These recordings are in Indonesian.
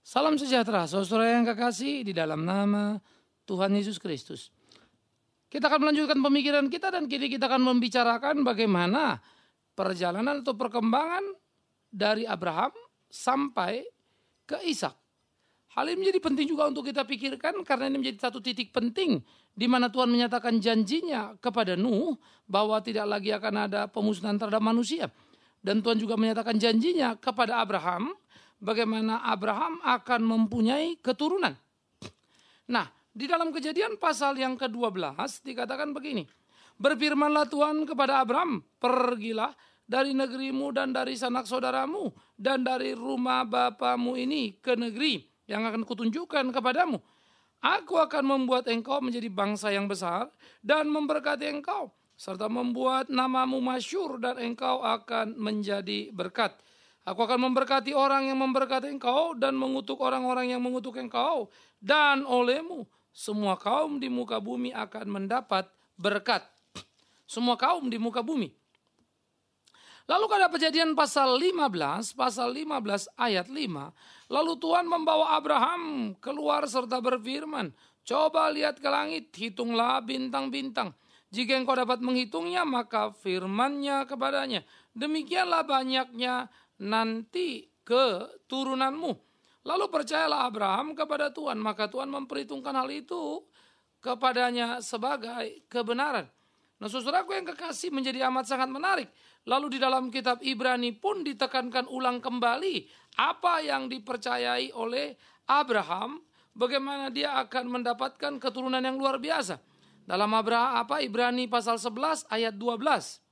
Salam sejahtera, saudara yang kekasih di dalam nama Tuhan Yesus Kristus. Kita akan melanjutkan pemikiran kita dan kini kita akan membicarakan bagaimana perjalanan atau perkembangan dari Abraham sampai ke Ishak. Hal ini menjadi penting juga untuk kita pikirkan karena ini menjadi satu titik penting di mana Tuhan menyatakan janjinya kepada Nuh bahwa tidak lagi akan ada pemusnahan terhadap manusia. Dan Tuhan juga menyatakan janjinya kepada Abraham bagaimana Abraham akan mempunyai keturunan. Nah, di dalam Kejadian pasal yang ke-12 dikatakan begini. Berfirmanlah Tuhan kepada Abraham, pergilah dari negerimu dan dari sanak saudaramu dan dari rumah bapamu ini ke negeri yang akan kutunjukkan kepadamu. Aku akan membuat engkau menjadi bangsa yang besar dan memberkati engkau, serta membuat namamu masyhur dan engkau akan menjadi berkat. Aku akan memberkati orang yang memberkati engkau dan mengutuk orang-orang yang mengutuk engkau. Dan olehmu semua kaum di muka bumi akan mendapat berkat. Semua kaum di muka bumi. Lalu pada Kejadian pasal 15 ayat 5. Lalu Tuhan membawa Abraham keluar serta berfirman, coba lihat ke langit, hitunglah bintang-bintang. Jika engkau dapat menghitungnya, maka firman-Nya kepadanya, demikianlah banyaknya nanti keturunanmu. Lalu percayalah Abraham kepada Tuhan, maka Tuhan memperhitungkan hal itu kepadanya sebagai kebenaran. Nah, saudaraku yang kekasih, menjadi amat sangat menarik. Lalu di dalam kitab Ibrani pun ditekankan ulang kembali apa yang dipercayai oleh Abraham, bagaimana dia akan mendapatkan keturunan yang luar biasa. Dalam Ibrani pasal 11 ayat 12.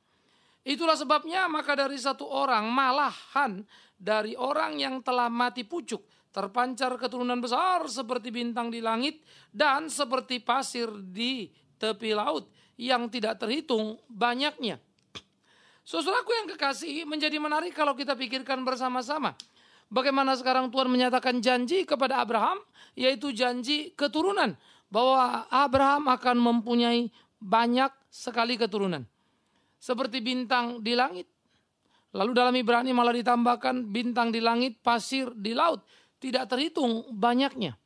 Itulah sebabnya maka dari satu orang, malahan dari orang yang telah mati pucuk, terpancar keturunan besar seperti bintang di langit dan seperti pasir di tepi laut yang tidak terhitung banyaknya. Saudaraku yang kekasih, menjadi menarik kalau kita pikirkan bersama-sama. Bagaimana sekarang Tuhan menyatakan janji kepada Abraham, yaitu janji keturunan. Bahwa Abraham akan mempunyai banyak sekali keturunan. Seperti bintang di langit. Lalu dalam Ibrani malah ditambahkan bintang di langit, pasir di laut. Tidak terhitung banyaknya.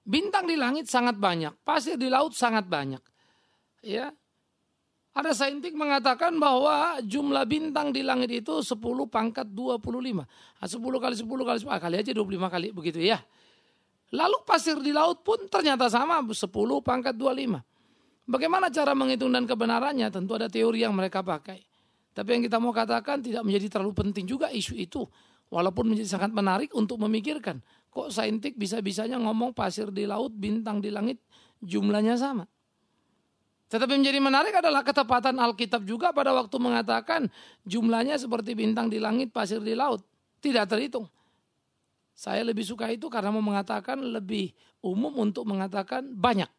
Bintang di langit sangat banyak, pasir di laut sangat banyak. Ya. Ada saintik mengatakan bahwa jumlah bintang di langit itu 10 pangkat 25. 10 kali 10 kali 10, kali aja 25 kali begitu ya. Lalu pasir di laut pun ternyata sama 10 pangkat 25. Bagaimana cara menghitung dan kebenarannya? Tentu ada teori yang mereka pakai. Tapi yang kita mau katakan tidak menjadi terlalu penting juga isu itu. Walaupun menjadi sangat menarik untuk memikirkan. Kok saintik bisa-bisanya ngomong pasir di laut, bintang di langit jumlahnya sama. Tetapi menjadi menarik adalah ketepatan Alkitab juga pada waktu mengatakan jumlahnya seperti bintang di langit, pasir di laut. Tidak terhitung. Saya lebih suka itu karena mau mengatakan lebih umum untuk mengatakan banyak.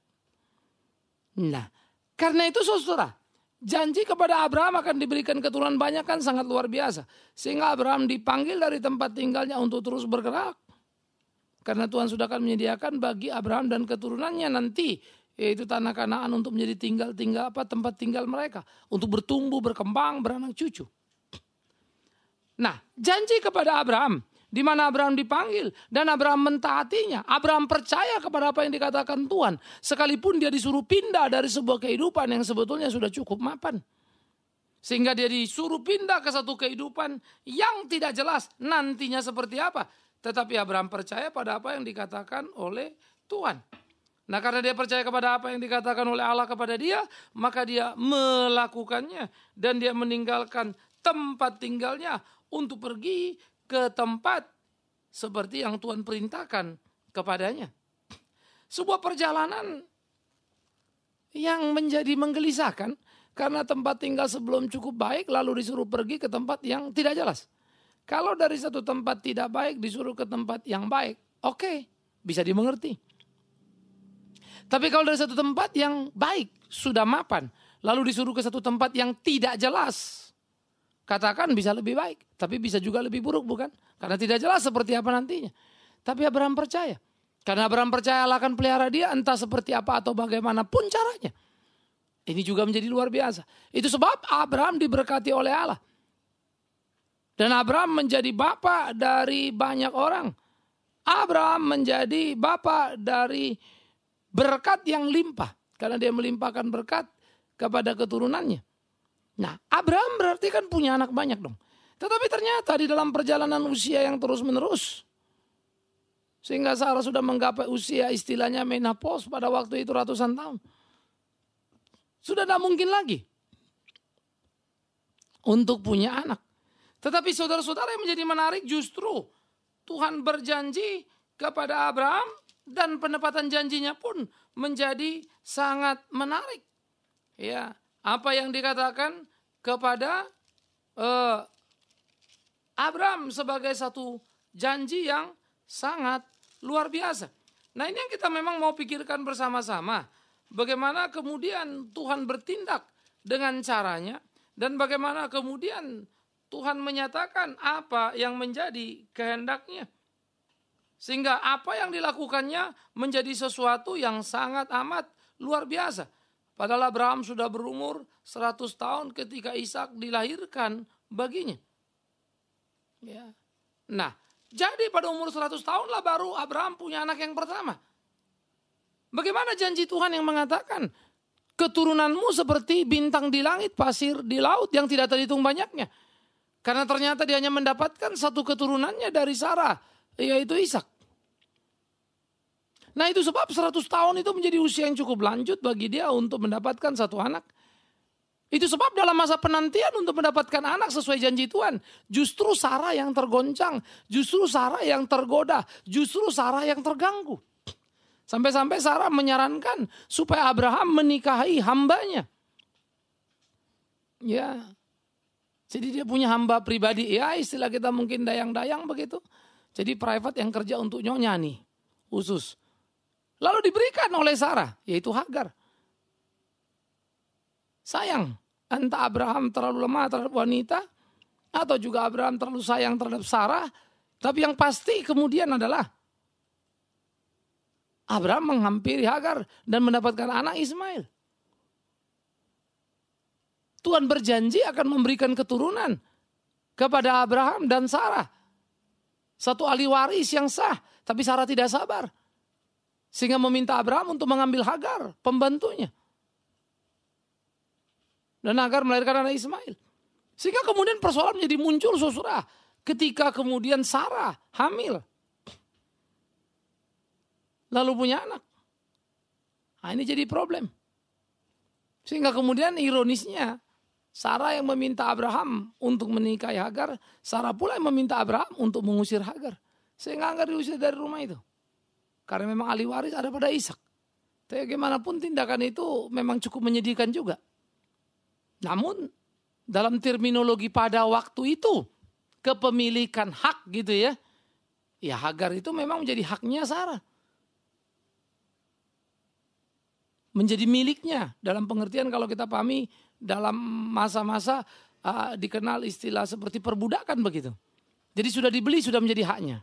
Nah, karena itu saudara, janji kepada Abraham akan diberikan keturunan banyak kan sangat luar biasa. Sehingga Abraham dipanggil dari tempat tinggalnya untuk terus bergerak. Karena Tuhan sudah akan menyediakan bagi Abraham dan keturunannya nanti, yaitu tanah Kanaan untuk menjadi tempat tinggal mereka. Untuk bertumbuh, berkembang, beranak cucu. Nah, janji kepada Abraham, di mana Abraham dipanggil dan Abraham mentaatinya. Abraham percaya kepada apa yang dikatakan Tuhan. Sekalipun dia disuruh pindah dari sebuah kehidupan yang sebetulnya sudah cukup mapan. Sehingga dia disuruh pindah ke satu kehidupan yang tidak jelas nantinya seperti apa. Tetapi Abraham percaya pada apa yang dikatakan oleh Tuhan. Nah, karena dia percaya kepada apa yang dikatakan oleh Allah kepada dia, maka dia melakukannya. Dan dia meninggalkan tempat tinggalnya untuk pergi ke tempat seperti yang Tuhan perintahkan kepadanya. Sebuah perjalanan yang menjadi menggelisahkan karena tempat tinggal sebelum cukup baik lalu disuruh pergi ke tempat yang tidak jelas. Kalau dari satu tempat tidak baik disuruh ke tempat yang baik, oke, bisa dimengerti. Tapi kalau dari satu tempat yang baik sudah mapan lalu disuruh ke satu tempat yang tidak jelas, katakan bisa lebih baik, tapi bisa juga lebih buruk bukan? Karena tidak jelas seperti apa nantinya. Tapi Abraham percaya. Karena Abraham percaya Allah akan pelihara dia entah seperti apa atau bagaimanapun caranya. Ini juga menjadi luar biasa. Itu sebab Abraham diberkati oleh Allah. Dan Abraham menjadi bapa dari banyak orang. Abraham menjadi bapa dari berkat yang limpah. Karena dia melimpahkan berkat kepada keturunannya. Nah, Abraham berarti kan punya anak banyak dong. Tetapi ternyata di dalam perjalanan usia yang terus menerus. Sehingga Sarah sudah menggapai usia istilahnya menopause pada waktu itu ratusan tahun. Sudah tidak mungkin lagi untuk punya anak. Tetapi saudara-saudara yang menjadi menarik justru Tuhan berjanji kepada Abraham dan penepatan janjinya pun menjadi sangat menarik. Ya, apa yang dikatakan kepada Abraham sebagai satu janji yang sangat luar biasa. Nah, ini yang kita memang mau pikirkan bersama-sama. Bagaimana kemudian Tuhan bertindak dengan caranya dan bagaimana kemudian Tuhan menyatakan apa yang menjadi kehendaknya. Sehingga apa yang dilakukannya menjadi sesuatu yang sangat amat luar biasa. Padahal Abraham sudah berumur 100 tahun ketika Ishak dilahirkan baginya. Ya. Nah, jadi pada umur 100 tahun lah baru Abraham punya anak yang pertama. Bagaimana janji Tuhan yang mengatakan keturunanmu seperti bintang di langit, pasir di laut yang tidak terhitung banyaknya. Karena ternyata dia hanya mendapatkan satu keturunannya dari Sarah, yaitu Ishak. Nah, itu sebab 100 tahun itu menjadi usia yang cukup lanjut bagi dia untuk mendapatkan satu anak. Itu sebab dalam masa penantian untuk mendapatkan anak sesuai janji Tuhan, justru Sarah yang tergoncang, justru Sarah yang tergoda, justru Sarah yang terganggu. Sampai-sampai Sarah menyarankan supaya Abraham menikahi hambanya. Ya, jadi dia punya hamba pribadi. Ya, istilah kita mungkin dayang-dayang begitu. Jadi private yang kerja untuk nyonya nih, khusus. Lalu diberikan oleh Sarah, yaitu Hagar. Sayang, entah Abraham terlalu lemah terhadap wanita, atau juga Abraham terlalu sayang terhadap Sarah. Tapi yang pasti kemudian adalah Abraham menghampiri Hagar dan mendapatkan anak Ismail. Tuhan berjanji akan memberikan keturunan kepada Abraham dan Sarah. Satu ahli waris yang sah, tapi Sarah tidak sabar. Sehingga meminta Abraham untuk mengambil Hagar, pembantunya. Dan Hagar melahirkan anak Ismail. Sehingga kemudian persoalan menjadi muncul, saudara, ketika kemudian Sarah hamil. Lalu punya anak. Nah, ini jadi problem. Sehingga kemudian ironisnya, Sarah yang meminta Abraham untuk menikahi Hagar, Sarah pula yang meminta Abraham untuk mengusir Hagar. Sehingga Hagar diusir dari rumah itu. Karena memang ahli waris ada pada Ishak. Tapi bagaimanapun tindakan itu memang cukup menyedihkan juga. Namun dalam terminologi pada waktu itu, kepemilikan hak gitu ya. Ya Hagar itu memang menjadi haknya Sarah. Menjadi miliknya dalam pengertian kalau kita pahami dalam masa-masa dikenal istilah seperti perbudakan begitu. Jadi sudah dibeli, sudah menjadi haknya.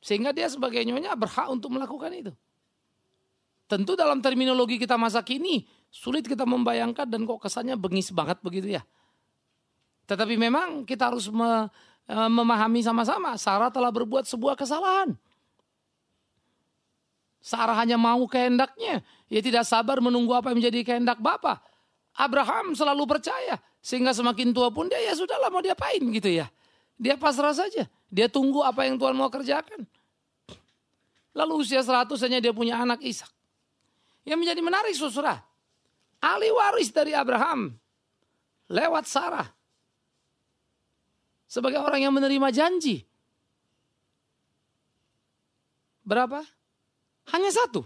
Sehingga dia sebagai nyonya berhak untuk melakukan itu. Tentu dalam terminologi kita masa kini sulit kita membayangkan dan kok kesannya bengis banget begitu ya. Tetapi memang kita harus memahami sama-sama Sarah telah berbuat sebuah kesalahan. Sarah hanya mau kehendaknya. Ia tidak sabar menunggu apa yang menjadi kehendak Bapa. Abraham selalu percaya. Sehingga semakin tua pun dia ya sudahlah mau diapain gitu ya. Dia pasrah saja. Dia tunggu apa yang Tuhan mau kerjakan. Lalu usia 100 hanya dia punya anak Ishak. Yang menjadi menarik saudara. Ahli waris dari Abraham. Lewat Sarah. Sebagai orang yang menerima janji. Berapa? Hanya satu.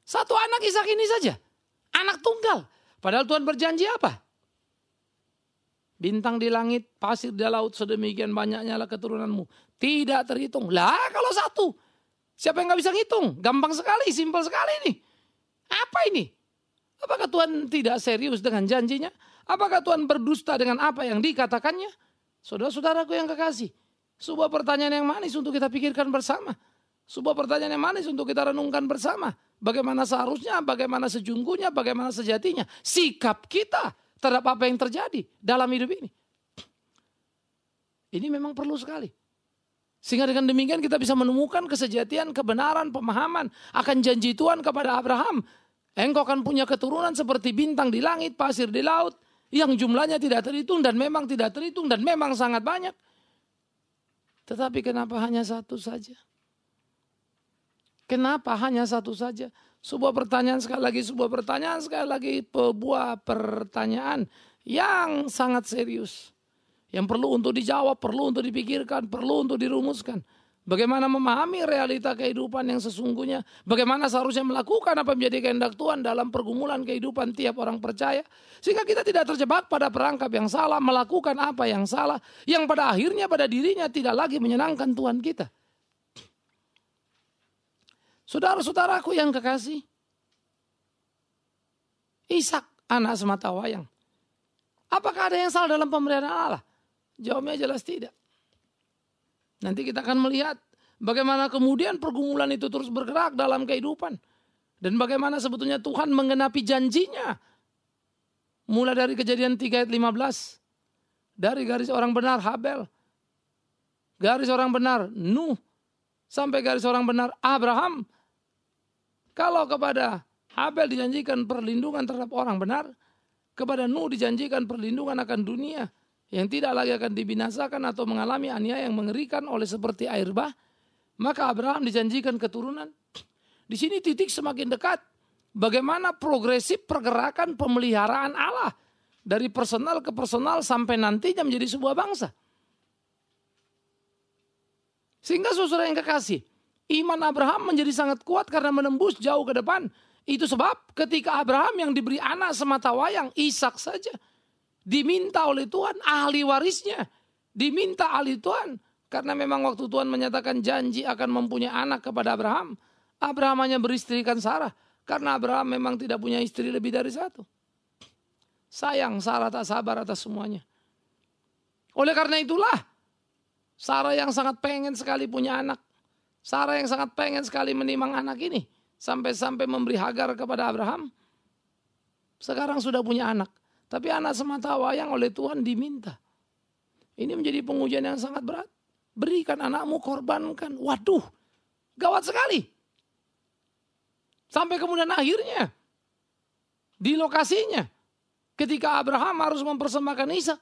Satu anak Ishak ini saja. Anak tunggal. Padahal Tuhan berjanji apa? Bintang di langit, pasir di laut, sedemikian banyaknya lah keturunanmu. Tidak terhitung. Lah kalau satu. Siapa yang gak bisa ngitung? Gampang sekali, simpel sekali nih. Apa ini? Apakah Tuhan tidak serius dengan janjinya? Apakah Tuhan berdusta dengan apa yang dikatakannya? Saudara-saudaraku yang kekasih. Sebuah pertanyaan yang manis untuk kita pikirkan bersama. Sebuah pertanyaan yang manis untuk kita renungkan bersama. Bagaimana seharusnya, bagaimana sejungguhnya, bagaimana sejatinya. Sikap kita terhadap apa yang terjadi dalam hidup ini. Ini memang perlu sekali. Sehingga dengan demikian kita bisa menemukan kesejatian, kebenaran, pemahaman akan janji Tuhan kepada Abraham. Engkau akan punya keturunan seperti bintang di langit, pasir di laut, yang jumlahnya tidak terhitung dan memang tidak terhitung dan memang sangat banyak. Tetapi kenapa hanya satu saja? Kenapa hanya satu saja? Sebuah pertanyaan sekali lagi, sebuah pertanyaan yang sangat serius. Yang perlu untuk dijawab, perlu untuk dipikirkan, perlu untuk dirumuskan. Bagaimana memahami realita kehidupan yang sesungguhnya. Bagaimana seharusnya melakukan apa menjadi kehendak Tuhan dalam pergumulan kehidupan tiap orang percaya. Sehingga kita tidak terjebak pada perangkap yang salah, melakukan apa yang salah. Yang pada akhirnya pada dirinya tidak lagi menyenangkan Tuhan kita. Saudara-saudaraku yang kekasih. Ishak anak sematawayang. Apakah ada yang salah dalam pemberian Allah? Jawabnya jelas tidak. Nanti kita akan melihat bagaimana kemudian pergumulan itu terus bergerak dalam kehidupan. Dan bagaimana sebetulnya Tuhan menggenapi janjinya. Mulai dari Kejadian 3 ayat 15. Dari garis orang benar Habel. Garis orang benar Nuh. Sampai garis orang benar Abraham. Kalau kepada Habel dijanjikan perlindungan terhadap orang benar. Kepada Nuh dijanjikan perlindungan akan dunia. Yang tidak lagi akan dibinasakan atau mengalami aniaya yang mengerikan oleh seperti air bah. Maka Abraham dijanjikan keturunan. Di sini titik semakin dekat. Bagaimana progresif pergerakan pemeliharaan Allah. Dari personal ke personal sampai nantinya menjadi sebuah bangsa. Sehingga saudara yang kekasih. Iman Abraham menjadi sangat kuat karena menembus jauh ke depan. Itu sebab ketika Abraham yang diberi anak sematawayang, Ishak saja. Diminta oleh Tuhan ahli warisnya. Diminta ahli Tuhan. Karena memang waktu Tuhan menyatakan janji akan mempunyai anak kepada Abraham. Abraham hanya beristrikan Sarah. Karena Abraham memang tidak punya istri lebih dari satu. Sayang Sarah tak sabar atas semuanya. Oleh karena itulah. Sarah yang sangat pengen sekali punya anak. Sarah yang sangat pengen sekali menimang anak ini. Sampai-sampai memberi Hagar kepada Abraham. Sekarang sudah punya anak. Tapi anak sematawayang oleh Tuhan diminta. Ini menjadi pengujian yang sangat berat. Berikan anakmu, korbankan. Waduh, gawat sekali. Sampai kemudian akhirnya. Di lokasinya. Ketika Abraham harus mempersembahkan Ishak.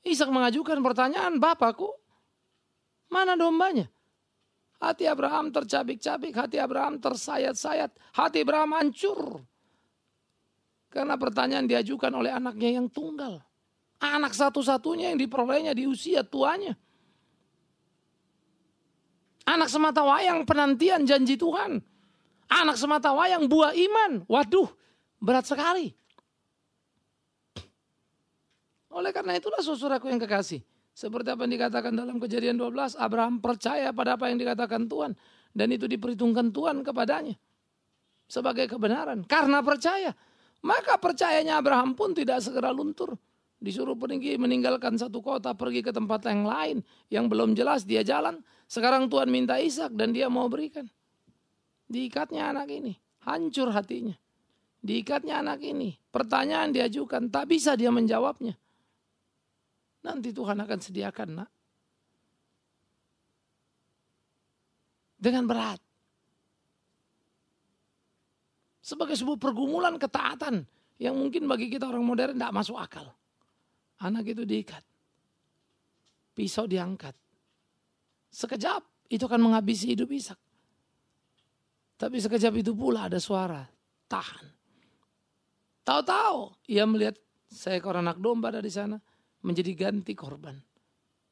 Ishak mengajukan pertanyaan, Bapakku, mana dombanya? Hati Abraham tercabik-cabik, hati Abraham tersayat-sayat, hati Abraham hancur. Karena pertanyaan diajukan oleh anaknya yang tunggal. Anak satu-satunya yang diperolehnya di usia tuanya. Anak sematawayang penantian janji Tuhan. Anak sematawayang buah iman. Waduh, berat sekali. Oleh karena itulah saudaraku yang kekasih. Seperti apa yang dikatakan dalam Kejadian 12. Abraham percaya pada apa yang dikatakan Tuhan. Dan itu diperhitungkan Tuhan kepadanya. Sebagai kebenaran. Karena percaya. Maka percayanya Abraham pun tidak segera luntur. Disuruh pergi meninggalkan satu kota, pergi ke tempat yang lain. Yang belum jelas dia jalan. Sekarang Tuhan minta Ishak dan dia mau berikan. Diikatnya anak ini. Hancur hatinya. Diikatnya anak ini. Pertanyaan diajukan. Tak bisa dia menjawabnya. Nanti Tuhan akan sediakan nak. Dengan berat. Sebagai sebuah pergumulan ketaatan. Yang mungkin bagi kita orang modern tidak masuk akal. Anak itu diikat. Pisau diangkat. Sekejap itu akan menghabisi hidup Ishak. Tapi sekejap itu pula ada suara. Tahan. Tahu-tahu ia melihat seekor anak domba dari sana. Menjadi ganti korban.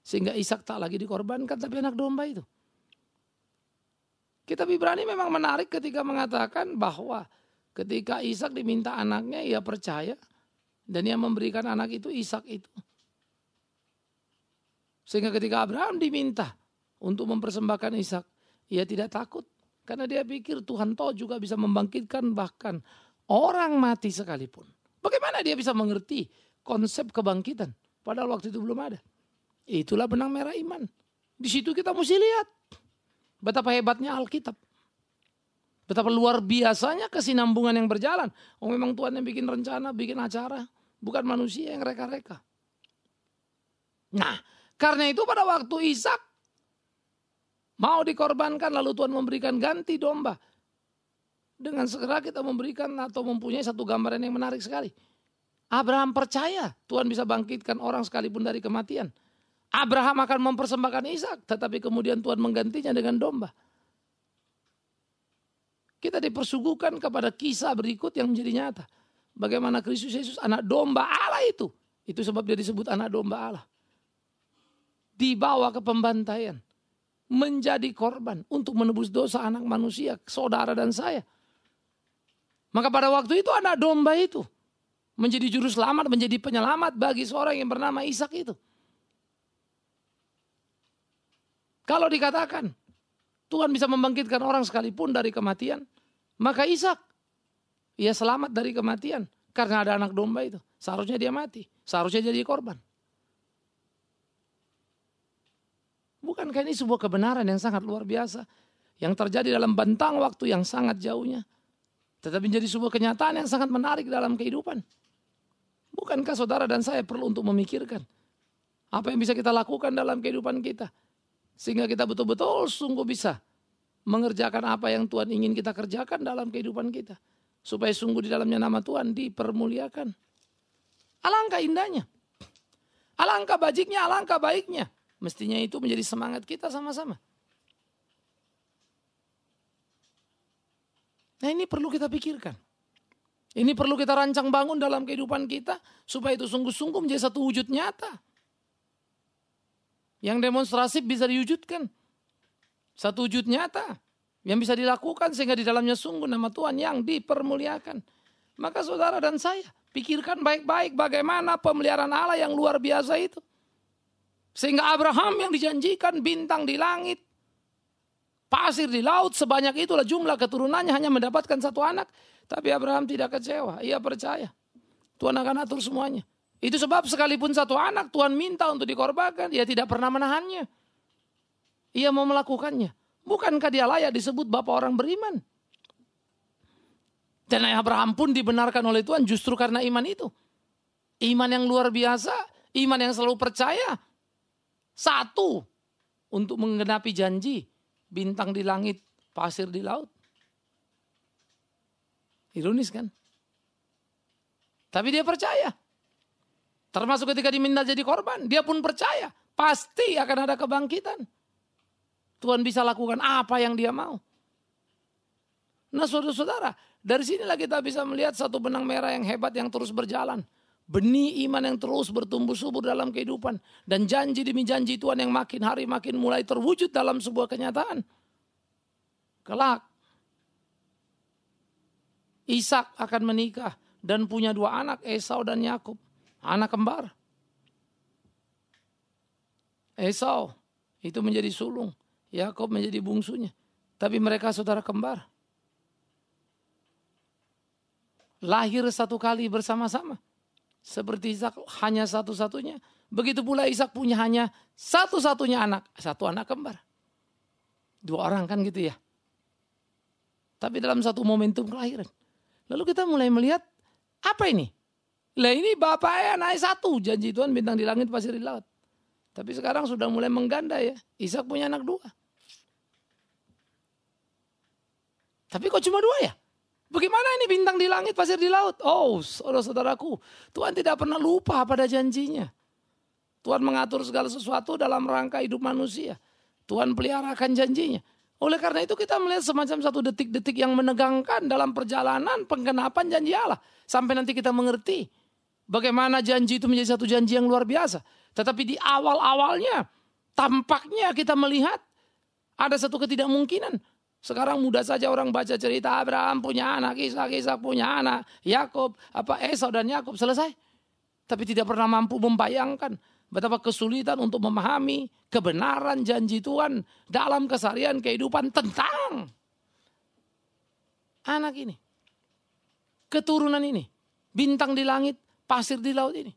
Sehingga Ishak tak lagi dikorbankan tapi anak domba itu. Kitab Ibrani memang menarik ketika mengatakan bahwa ketika Ishak diminta anaknya, ia percaya. Dan ia memberikan anak itu, Ishak itu. Sehingga ketika Abraham diminta untuk mempersembahkan Ishak, ia tidak takut. Karena dia pikir Tuhan tahu juga bisa membangkitkan bahkan orang mati sekalipun. Bagaimana dia bisa mengerti konsep kebangkitan? Padahal waktu itu belum ada. Itulah benang merah iman. Di situ kita mesti lihat. Betapa hebatnya Alkitab. Betapa luar biasanya kesinambungan yang berjalan. Oh memang Tuhan yang bikin rencana, bikin acara. Bukan manusia yang reka-reka. Nah, karena itu pada waktu Ishak Mau dikorbankan lalu Tuhan memberikan ganti domba. Dengan segera kita memberikan atau mempunyai satu gambaran yang menarik sekali. Abraham percaya Tuhan bisa bangkitkan orang sekalipun dari kematian. Abraham akan mempersembahkan Ishak, tetapi kemudian Tuhan menggantinya dengan domba. Kita dipersuguhkan kepada kisah berikut yang menjadi nyata. Bagaimana Kristus Yesus anak domba Allah itu. Itu sebab dia disebut anak domba Allah. Dibawa ke pembantaian. Menjadi korban untuk menebus dosa anak manusia, saudara dan saya. Maka pada waktu itu anak domba itu menjadi juru selamat, menjadi penyelamat bagi seorang yang bernama Ishak itu. Kalau dikatakan Tuhan bisa membangkitkan orang sekalipun dari kematian, maka Ishak ia selamat dari kematian karena ada anak domba itu. Seharusnya dia mati, seharusnya jadi korban. Bukankah ini sebuah kebenaran yang sangat luar biasa yang terjadi dalam bentang waktu yang sangat jauhnya, tetapi menjadi sebuah kenyataan yang sangat menarik dalam kehidupan. Bukankah saudara dan saya perlu untuk memikirkan apa yang bisa kita lakukan dalam kehidupan kita, sehingga kita betul-betul sungguh bisa mengerjakan apa yang Tuhan ingin kita kerjakan dalam kehidupan kita, supaya sungguh di dalamnya nama Tuhan dipermuliakan. Alangkah indahnya, alangkah bajiknya, alangkah baiknya. Mestinya itu menjadi semangat kita sama-sama. Nah, ini perlu kita pikirkan. Ini perlu kita rancang bangun dalam kehidupan kita, supaya itu sungguh-sungguh menjadi satu wujud nyata. Yang demonstrasif bisa diwujudkan. Satu wujud nyata yang bisa dilakukan sehingga di dalamnya sungguh nama Tuhan yang dipermuliakan. Maka saudara dan saya pikirkan baik-baik bagaimana pemeliharaan Allah yang luar biasa itu. Sehingga Abraham yang dijanjikan bintang di langit, pasir di laut, sebanyak itulah jumlah keturunannya, hanya mendapatkan satu anak. Tapi Abraham tidak kecewa, ia percaya Tuhan akan atur semuanya. Itu sebab sekalipun satu anak Tuhan minta untuk dikorbankan, ia tidak pernah menahannya. Ia mau melakukannya. Bukankah dia layak disebut bapak orang beriman? Dan Abraham pun dibenarkan oleh Tuhan justru karena iman itu. Iman yang luar biasa, iman yang selalu percaya. Satu, untuk menggenapi janji, bintang di langit, pasir di laut. Ironis kan? Tapi dia percaya. Termasuk ketika diminta jadi korban, dia pun percaya. Pasti akan ada kebangkitan. Tuhan bisa lakukan apa yang dia mau. Nah saudara-saudara, dari sinilah kita bisa melihat satu benang merah yang hebat yang terus berjalan. Benih iman yang terus bertumbuh subur dalam kehidupan. Dan janji demi janji Tuhan yang makin hari makin mulai terwujud dalam sebuah kenyataan. Kelak, Ishak akan menikah dan punya dua anak, Esau dan Yakub. Anak kembar. Esau itu menjadi sulung, Yakub menjadi bungsunya. Tapi mereka saudara kembar. Lahir satu kali bersama-sama. Seperti Ishak hanya satu-satunya. Begitu pula Ishak punya hanya satu-satunya anak. Satu anak kembar. Dua orang kan gitu ya. Tapi dalam satu momentum kelahiran. Lalu kita mulai melihat apa ini? Lah ini bapaknya naik satu. Janji Tuhan bintang di langit pasir di laut. Tapi sekarang sudah mulai mengganda ya. Ishak punya anak dua. Tapi kok cuma dua ya? Bagaimana ini bintang di langit, pasir di laut? Oh, saudara-saudaraku, Tuhan tidak pernah lupa pada janjinya. Tuhan mengatur segala sesuatu dalam rangka hidup manusia. Tuhan peliharakan janjinya. Oleh karena itu kita melihat semacam satu detik-detik yang menegangkan dalam perjalanan penggenapan janji Allah. Sampai nanti kita mengerti bagaimana janji itu menjadi satu janji yang luar biasa. Tetapi di awal-awalnya tampaknya kita melihat ada satu ketidakmungkinan. Sekarang mudah saja orang baca cerita Abraham punya anak, Ishak punya anak, Yakub, Esau dan Yakub, selesai. Tapi tidak pernah mampu membayangkan betapa kesulitan untuk memahami kebenaran janji Tuhan dalam keseharian kehidupan tentang anak ini. Keturunan ini, bintang di langit, pasir di laut ini.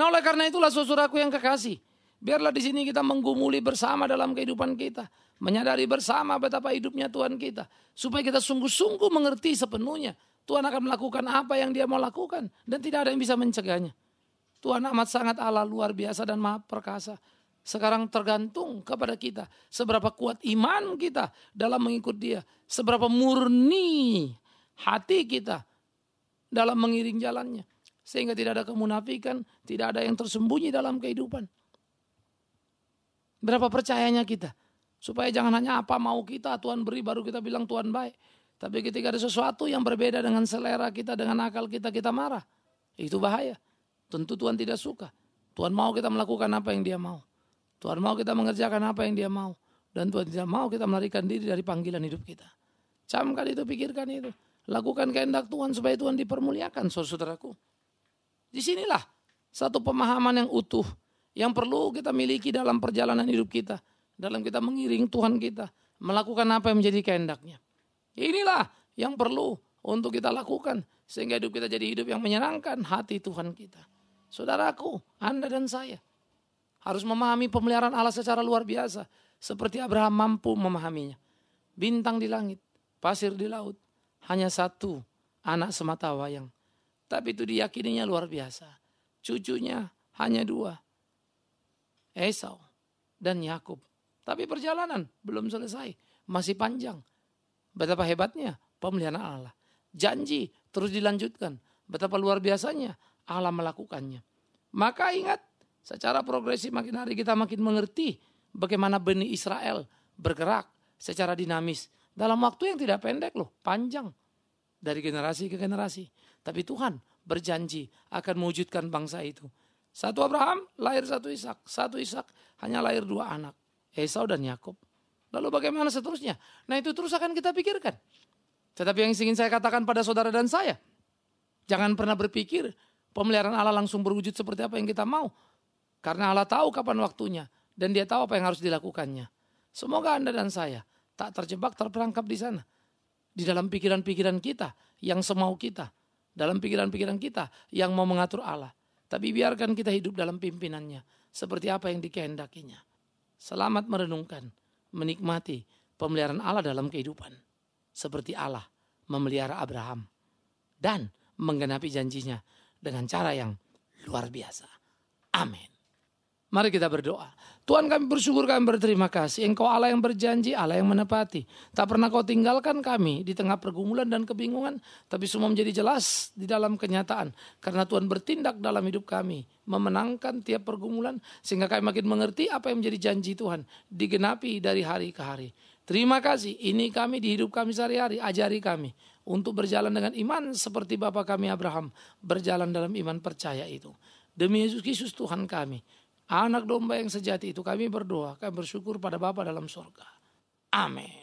Nah oleh karena itulah saudaraku yang kekasih, biarlah di sini kita menggumuli bersama dalam kehidupan kita. Menyadari bersama betapa hidupnya Tuhan kita. Supaya kita sungguh-sungguh mengerti sepenuhnya. Tuhan akan melakukan apa yang dia mau lakukan. Dan tidak ada yang bisa mencegahnya. Tuhan amat sangat Allah luar biasa dan maha perkasa. Sekarang tergantung kepada kita. Seberapa kuat iman kita dalam mengikut dia. Seberapa murni hati kita dalam mengiring jalannya. Sehingga tidak ada kemunafikan, tidak ada yang tersembunyi dalam kehidupan. Berapa percayanya kita. Supaya jangan hanya apa mau kita, Tuhan beri baru kita bilang Tuhan baik. Tapi ketika ada sesuatu yang berbeda dengan selera kita, dengan akal kita, kita marah. Itu bahaya. Tentu Tuhan tidak suka. Tuhan mau kita melakukan apa yang dia mau. Tuhan mau kita mengerjakan apa yang dia mau. Dan Tuhan tidak mau kita melarikan diri dari panggilan hidup kita. Camkan itu, pikirkan itu. Lakukan kehendak Tuhan supaya Tuhan dipermuliakan, saudaraku. Disinilah satu pemahaman yang utuh. Yang perlu kita miliki dalam perjalanan hidup kita. Dalam kita mengiring Tuhan kita. Melakukan apa yang menjadi kehendaknya. Inilah yang perlu untuk kita lakukan. Sehingga hidup kita jadi hidup yang menyenangkan hati Tuhan kita. Saudaraku, Anda dan saya harus memahami pemeliharaan Allah secara luar biasa. Seperti Abraham mampu memahaminya. Bintang di langit, pasir di laut. Hanya satu anak semata wayang. Tapi itu diyakininya luar biasa. Cucunya hanya 2. Esau dan Yakub. Tapi perjalanan belum selesai. Masih panjang. Betapa hebatnya pemeliharaan Allah. Janji terus dilanjutkan. Betapa luar biasanya Allah melakukannya. Maka ingat, secara progresif makin hari kita makin mengerti bagaimana Bani Israel bergerak secara dinamis. Dalam waktu yang tidak pendek loh, panjang. Dari generasi ke generasi. Tapi Tuhan berjanji akan mewujudkan bangsa itu. Satu Abraham lahir satu Ishak. Satu Ishak hanya lahir 2 anak. Esau dan Yakub. Lalu bagaimana seterusnya? Nah itu terus akan kita pikirkan. Tetapi yang ingin saya katakan pada saudara dan saya. Jangan pernah berpikir pemeliharaan Allah langsung berwujud seperti apa yang kita mau. Karena Allah tahu kapan waktunya. Dan dia tahu apa yang harus dilakukannya. Semoga Anda dan saya tak terjebak, terperangkap di sana. Di dalam pikiran-pikiran kita yang semau kita. Dalam pikiran-pikiran kita yang mau mengatur Allah. Tapi biarkan kita hidup dalam pimpinannya. Seperti apa yang dikehendakinya. Selamat merenungkan, menikmati pemeliharaan Allah dalam kehidupan. Seperti Allah memelihara Abraham. Dan menggenapi janjinya dengan cara yang luar biasa. Amin. Mari kita berdoa. Tuhan, kami bersyukur, kami berterima kasih. Engkau Allah yang berjanji, Allah yang menepati. Tak pernah kau tinggalkan kami di tengah pergumulan dan kebingungan. Tapi semua menjadi jelas di dalam kenyataan. Karena Tuhan bertindak dalam hidup kami. Memenangkan tiap pergumulan. Sehingga kami makin mengerti apa yang menjadi janji Tuhan. Digenapi dari hari ke hari. Terima kasih. Ini kami di hidup kami sehari-hari. Ajari kami. Untuk berjalan dengan iman seperti Bapa kami Abraham. Berjalan dalam iman percaya itu. Demi Yesus Kristus Tuhan kami. Anak domba yang sejati itu kami berdoa, kami bersyukur pada Bapa dalam surga. Amin.